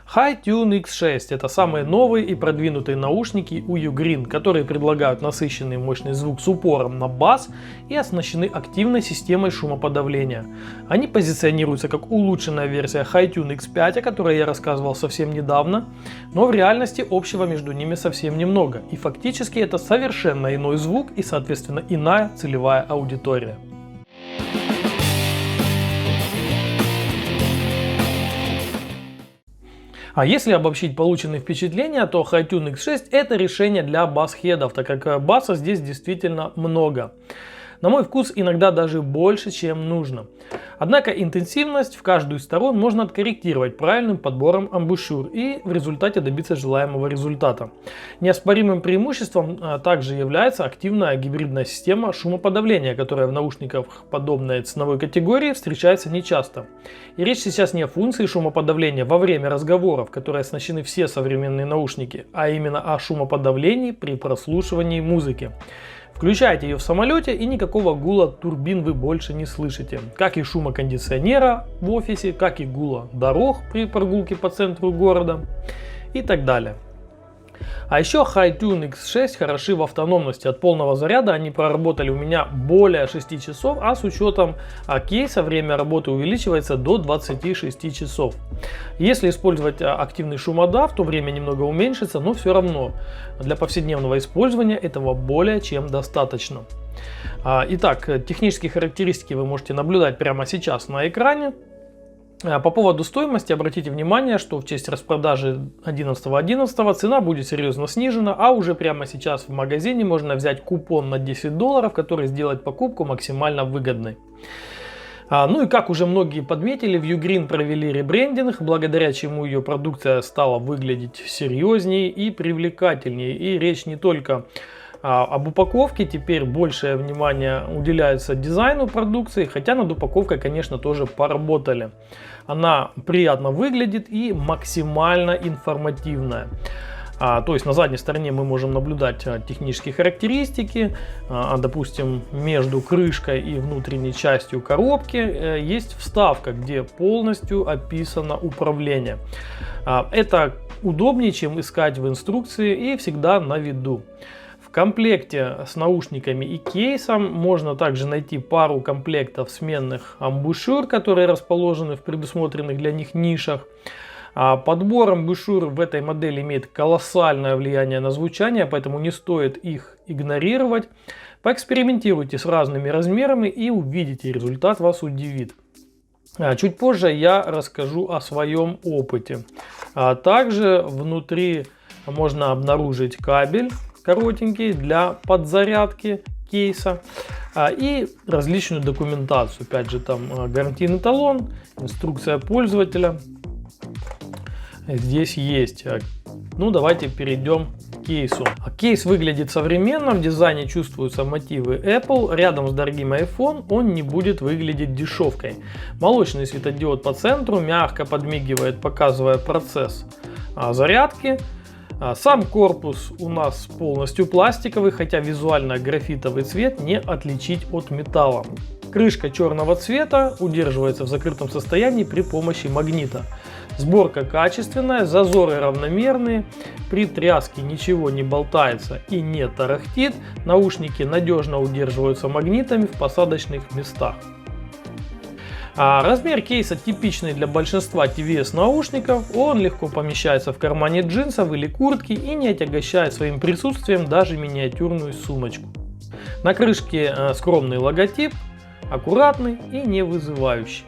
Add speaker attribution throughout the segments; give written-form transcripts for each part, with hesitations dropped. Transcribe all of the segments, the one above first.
Speaker 1: HiTune X6 – это самые новые и продвинутые наушники у Ugreen, которые предлагают насыщенный мощный звук с упором на бас и оснащены активной системой шумоподавления. Они позиционируются как улучшенная версия HiTune X5, о которой я рассказывал совсем недавно, но в реальности общего между ними совсем немного, и фактически это совершенно иной звук и, соответственно, иная целевая аудитория. А если обобщить полученные впечатления, то HiTune X6 это решение для бас-хедов, так как баса здесь действительно много. На мой вкус иногда даже больше, чем нужно. Однако интенсивность в каждую из сторон можно откорректировать правильным подбором амбушюр и в результате добиться желаемого результата. Неоспоримым преимуществом также является активная гибридная система шумоподавления, которая в наушниках подобной ценовой категории встречается нечасто. И речь сейчас не о функции шумоподавления во время разговоров, которые оснащены все современные наушники, а именно о шумоподавлении при прослушивании музыки. Включаете ее в самолете, и никакого гула турбин вы больше не слышите. Как и шума кондиционера в офисе, как и гула дорог при прогулке по центру города и так далее. А еще HiTune X6 хороши в автономности. От полного заряда они проработали у меня более 6 часов, а с учетом кейса время работы увеличивается до 26 часов. Если использовать активный шумодав, то время немного уменьшится, но все равно для повседневного использования этого более чем достаточно. Итак, технические характеристики вы можете наблюдать прямо сейчас на экране. По поводу стоимости обратите внимание, что в честь распродажи 11.11 цена будет серьезно снижена, а уже прямо сейчас в магазине можно взять купон на $10, который сделает покупку максимально выгодной. Ну и как уже многие подметили, в Ugreen провели ребрендинг, благодаря чему ее продукция стала выглядеть серьезнее и привлекательнее. И речь не только об упаковке, теперь большее внимание уделяется дизайну продукции, хотя над упаковкой, конечно, тоже поработали. Она приятно выглядит и максимально информативная. То есть на задней стороне мы можем наблюдать технические характеристики. Допустим, между крышкой и внутренней частью коробки есть вставка, где полностью описано управление. Это удобнее, чем искать в инструкции, и всегда на виду. В комплекте с наушниками и кейсом можно также найти пару комплектов сменных амбушюр, которые расположены в предусмотренных для них нишах. Подбор амбушюр в этой модели имеет колоссальное влияние на звучание, поэтому не стоит их игнорировать. Поэкспериментируйте с разными размерами и увидите, результат вас удивит. Чуть позже я расскажу о своем опыте. Также внутри можно обнаружить кабель коротенький для подзарядки кейса и различную документацию. Опять же, там гарантийный талон, инструкция пользователя здесь есть. Ну, давайте перейдем к кейсу. Кейс выглядит современно, в дизайне чувствуются мотивы Apple. Рядом с дорогим iPhone он не будет выглядеть дешевкой. Молочный светодиод по центру мягко подмигивает, показывая процесс зарядки. Сам корпус у нас полностью пластиковый, хотя визуально графитовый цвет не отличить от металла. Крышка черного цвета удерживается в закрытом состоянии при помощи магнита. Сборка качественная, зазоры равномерные, при тряске ничего не болтается и не тарахтит, наушники надежно удерживаются магнитами в посадочных местах. Размер кейса типичный для большинства TVS наушников, он легко помещается в кармане джинсов или куртки и не отягощает своим присутствием даже миниатюрную сумочку. На крышке скромный логотип, аккуратный и не вызывающий.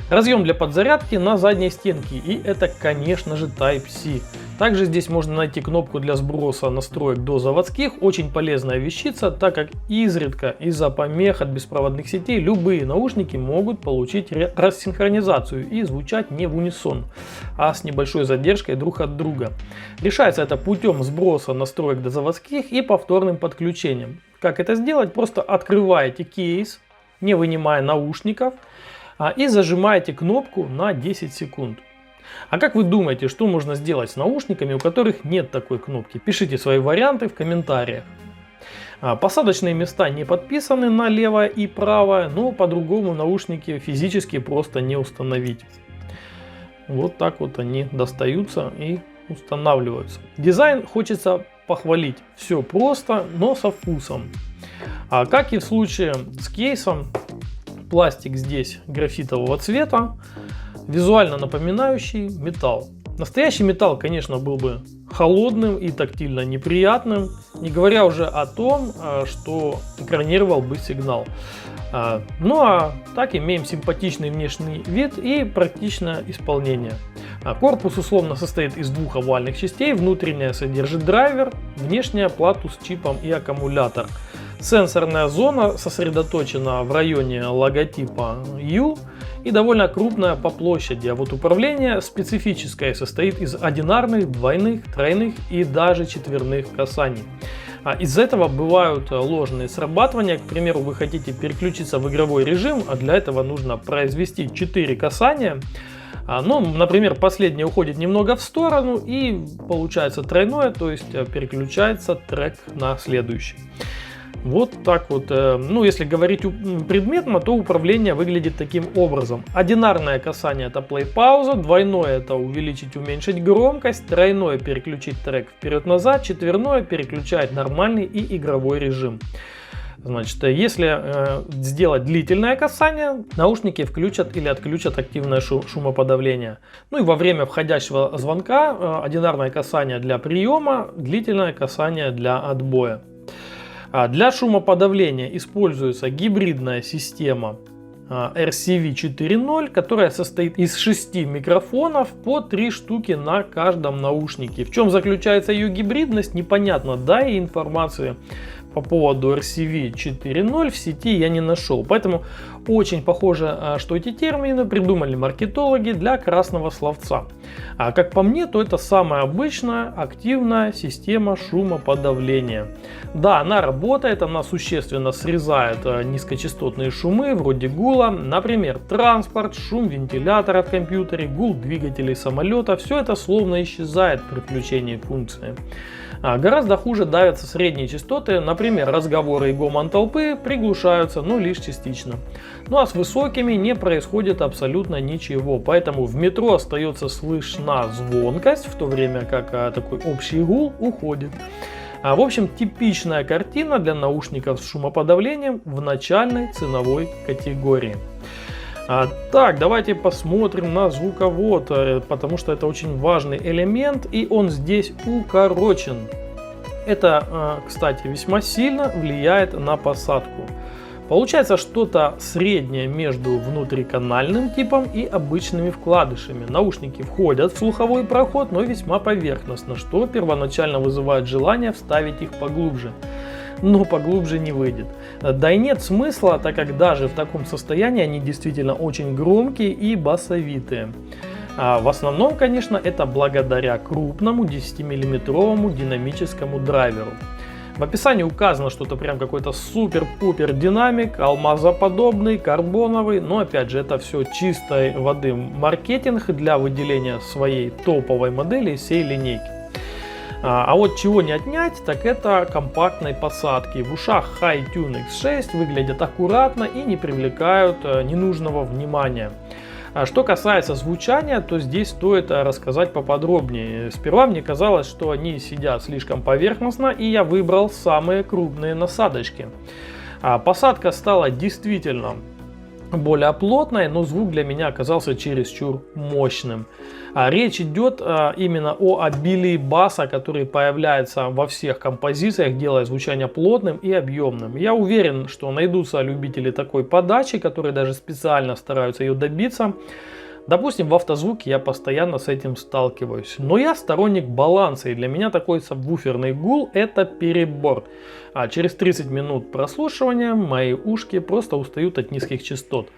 Speaker 1: Разъем для подзарядки на задней стенке, и это, конечно же, Type-C. Также здесь можно найти кнопку для сброса настроек до заводских, очень полезная вещица, так как изредка из-за помех от беспроводных сетей любые наушники могут получить рассинхронизацию и звучать не в унисон, а с небольшой задержкой друг от друга. Решается это путем сброса настроек до заводских и повторным подключением. Как это сделать? Просто открываете кейс, не вынимая наушников, и зажимаете кнопку на 10 секунд. А как вы думаете, что можно сделать с наушниками, у которых нет такой кнопки? Пишите свои варианты в комментариях. Посадочные места не подписаны на левое и правое, но по-другому наушники физически просто не установить. Вот так вот они достаются и устанавливаются. Дизайн хочется похвалить. Все просто, но со вкусом. А как и в случае с кейсом, пластик здесь графитового цвета, визуально напоминающий металл. Настоящий металл, конечно, был бы холодным и тактильно неприятным, не говоря уже о том, что экранировал бы сигнал. Ну а так имеем симпатичный внешний вид и практичное исполнение. Корпус условно состоит из двух овальных частей, внутренняя содержит драйвер, внешняя плату с чипом и аккумулятор. Сенсорная зона сосредоточена в районе логотипа U и довольно крупная по площади, а вот управление специфическое, состоит из одинарных, двойных, тройных и даже четверных касаний. Из-за этого бывают ложные срабатывания. К примеру, вы хотите переключиться в игровой режим, а для этого нужно произвести 4 касания. Ну, например, последнее уходит немного в сторону и получается тройное, то есть переключается трек на следующий. Вот так вот. Ну, если говорить предметно, то управление выглядит таким образом. Одинарное касание — это play-пауза, двойное — это увеличить, уменьшить громкость, тройное — переключить трек вперед-назад, четверное — переключать нормальный и игровой режим. Значит, если сделать длительное касание, наушники включат или отключат активное шумоподавление. Ну и во время входящего звонка одинарное касание для приема, длительное касание для отбоя. Для шумоподавления используется гибридная система RCV 4.0, которая состоит из 6 микрофонов по 3 штуки на каждом наушнике. В чем заключается ее гибридность, непонятно, да, и информации по поводу RCV 4.0 в сети я не нашел. Поэтому очень похоже, что эти термины придумали маркетологи для красного словца. А как по мне, то это самая обычная активная система шумоподавления. Да, она работает, она существенно срезает низкочастотные шумы вроде гула, например, транспорт, шум вентилятора в компьютере, гул двигателей самолета. Все это словно исчезает при включении функции. Гораздо хуже давятся средние частоты, например, разговоры и гомон толпы приглушаются, но лишь частично. Ну а с высокими не происходит абсолютно ничего, поэтому в метро остается слышна звонкость, в то время как такой общий гул уходит. В общем, типичная картина для наушников с шумоподавлением в начальной ценовой категории. Так, давайте посмотрим на звуковод, потому что это очень важный элемент, и он здесь укорочен. Это, кстати, весьма сильно влияет на посадку. Получается что-то среднее между внутриканальным типом и обычными вкладышами. Наушники входят в слуховой проход, но весьма поверхностно, что первоначально вызывает желание вставить их поглубже. Но поглубже не выйдет. Да и нет смысла, так как даже в таком состоянии они действительно очень громкие и басовитые. В основном, конечно, это благодаря крупному 10-миллиметровому динамическому драйверу. В описании указано, что это прям какой-то супер-пупер динамик, алмазоподобный, карбоновый, но опять же это все чистой воды маркетинг для выделения своей топовой модели из всей линейки. А вот чего не отнять, так это компактной посадки. В ушах HiTune X6 выглядят аккуратно и не привлекают ненужного внимания. Что касается звучания, то здесь стоит рассказать поподробнее. Сперва мне казалось, что они сидят слишком поверхностно, и я выбрал самые крупные насадочки. Посадка стала действительно более плотной, но звук для меня оказался чересчур мощным. Речь идет именно о обилии баса, который появляется во всех композициях, делая звучание плотным и объемным. Я уверен, что найдутся любители такой подачи, которые даже специально стараются ее добиться. Допустим, в автозвуке я постоянно с этим сталкиваюсь. Но я сторонник баланса, и для меня такой сабвуферный гул — это перебор. А через 30 минут прослушивания мои ушки просто устают от низких частот.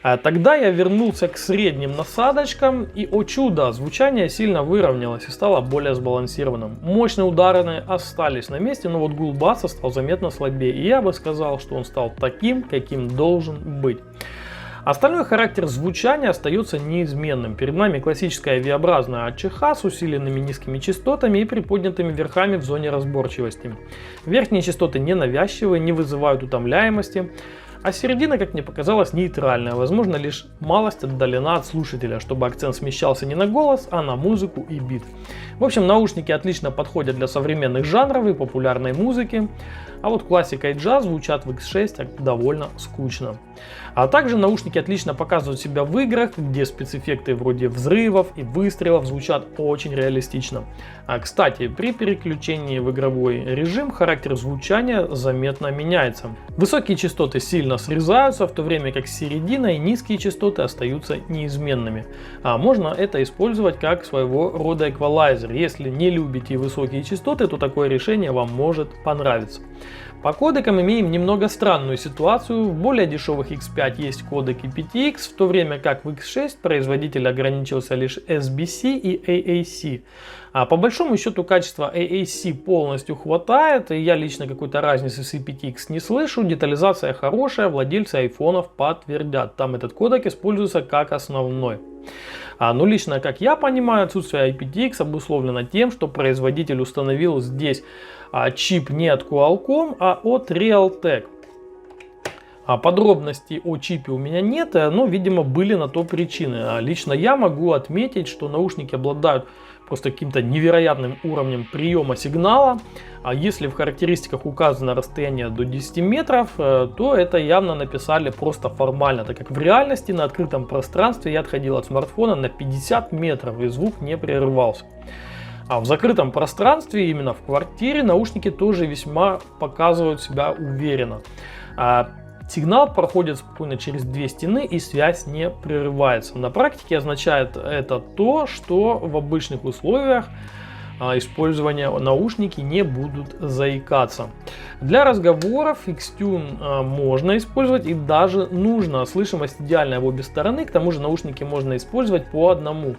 Speaker 1: Тогда я вернулся к средним насадочкам, и, о чудо, звучание сильно выровнялось и стало более сбалансированным. Мощные удары остались на месте, но вот гул баса стал заметно слабее, и я бы сказал, что он стал таким, каким должен быть. Остальной характер звучания остается неизменным. Перед нами классическая V-образная АЧХ с усиленными низкими частотами и приподнятыми верхами в зоне разборчивости. Верхние частоты ненавязчивые, не вызывают утомляемости. А середина, как мне показалось, нейтральная, возможно, лишь малость отдалена от слушателя, чтобы акцент смещался не на голос, а на музыку и бит. В общем, наушники отлично подходят для современных жанров и популярной музыки, а вот классика и джаз звучат в X6 довольно скучно. А также наушники отлично показывают себя в играх, где спецэффекты вроде взрывов и выстрелов звучат очень реалистично. Кстати, при переключении в игровой режим характер звучания заметно меняется. Высокие частоты сильно срезаются, в то время как середина и низкие частоты остаются неизменными. Можно это использовать как своего рода эквалайзер. Если не любите высокие частоты, то такое решение вам может понравиться. По кодекам имеем немного странную ситуацию. В более дешевых X5 есть кодек IPTX, в то время как в X6 производитель ограничился лишь SBC и AAC. А по большому счету качества AAC полностью хватает, и я лично какой-то разницы с IPTX не слышу. Детализация хорошая, владельцы айфонов подтвердят. Там этот кодек используется как основной. Но лично, как я понимаю, отсутствие IPTX обусловлено тем, что производитель установил здесь чип не от Qualcomm, а от Realtek. Подробностей о чипе у меня нет, но, видимо, были на то причины. Лично я могу отметить, что наушники обладают просто каким-то невероятным уровнем приема сигнала. Если в характеристиках указано расстояние до 10 метров, то это явно написали просто формально, так как в реальности на открытом пространстве я отходил от смартфона на 50 метров и звук не прерывался. А в закрытом пространстве, именно в квартире, наушники тоже весьма показывают себя уверенно. Сигнал проходит спокойно через две стены и связь не прерывается. На практике означает это то, что в обычных условиях использования наушники не будут заикаться. Для разговоров Xtune можно использовать и даже нужно. Слышимость идеальная в обе стороны, к тому же наушники можно использовать по одному.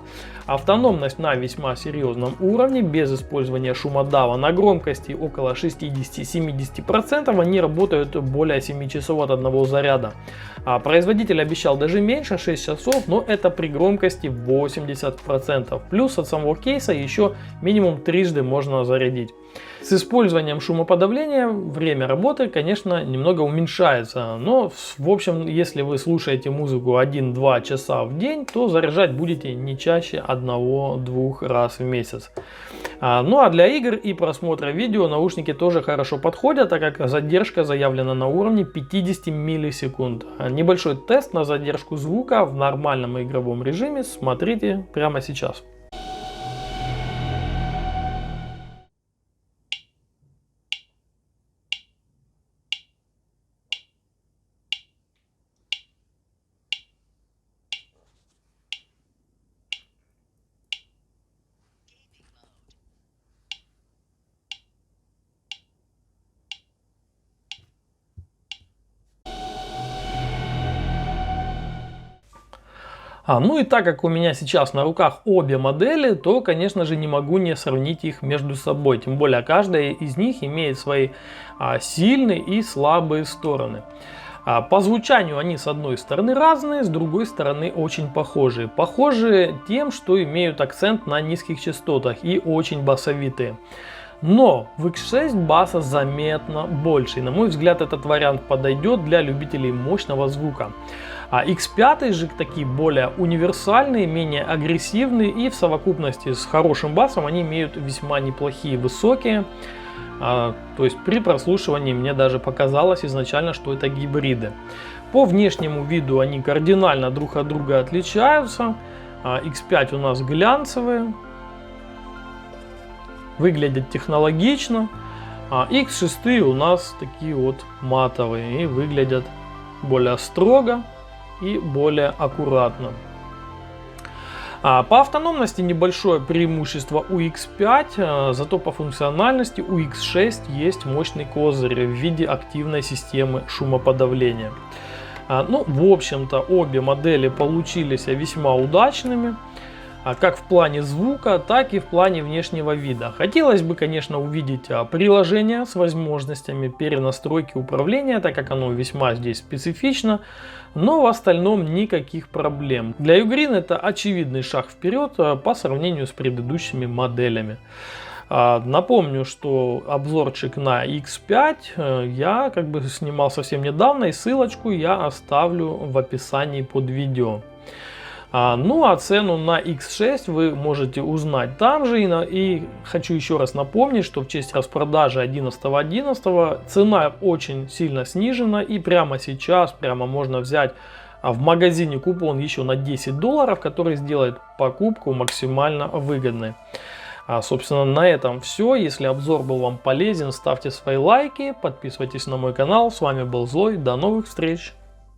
Speaker 1: Автономность на весьма серьезном уровне, без использования шумодава. На громкости около 60-70% они работают более 7 часов от одного заряда. Производитель обещал даже меньше, 6 часов, но это при громкости 80%. Плюс от самого кейса еще минимум трижды можно зарядить. С использованием шумоподавления время работы, конечно, немного уменьшается, но в общем, если вы слушаете музыку 1-2 часа в день, то заряжать будете не чаще 1-2 раз в месяц. Ну а для игр и просмотра видео наушники тоже хорошо подходят, так как задержка заявлена на уровне 50 миллисекунд. Небольшой тест на задержку звука в нормальном игровом режиме смотрите прямо сейчас. Ну и так как у меня сейчас на руках обе модели, то, конечно же, не могу не сравнить их между собой. Тем более, каждая из них имеет свои сильные и слабые стороны. По звучанию они с одной стороны разные, с другой стороны очень похожие. Похожи тем, что имеют акцент на низких частотах и очень басовитые. Но в X6 баса заметно больше. И, на мой взгляд, этот вариант подойдет для любителей мощного звука. X5 же такие более универсальные, менее агрессивные и в совокупности с хорошим басом они имеют весьма неплохие высокие. То есть при прослушивании мне даже показалось изначально, что это гибриды. По внешнему виду они кардинально друг от друга отличаются. X5 у нас глянцевые, выглядят технологично, а X6 у нас такие вот матовые и выглядят более строго и более аккуратно. По автономности небольшое преимущество у X5, зато по функциональности у X6 есть мощный козырь в виде активной системы шумоподавления. Ну, в общем-то, обе модели получились весьма удачными, как в плане звука, так и в плане внешнего вида. Хотелось бы, конечно, увидеть приложение с возможностями перенастройки управления, так как оно весьма здесь специфично, но в остальном никаких проблем. Для Ugreen это очевидный шаг вперед по сравнению с предыдущими моделями. Напомню, что обзорчик на X5 я как бы снимал совсем недавно, и ссылочку я оставлю в описании под видео. Ну а цену на X6 вы можете узнать там же. И хочу еще раз напомнить, что в честь распродажи 11.11 цена очень сильно снижена. И прямо сейчас можно взять в магазине купон еще на $10, который сделает покупку максимально выгодной. Собственно, на этом все. Если обзор был вам полезен, ставьте свои лайки, подписывайтесь на мой канал. С вами был Злой. До новых встреч!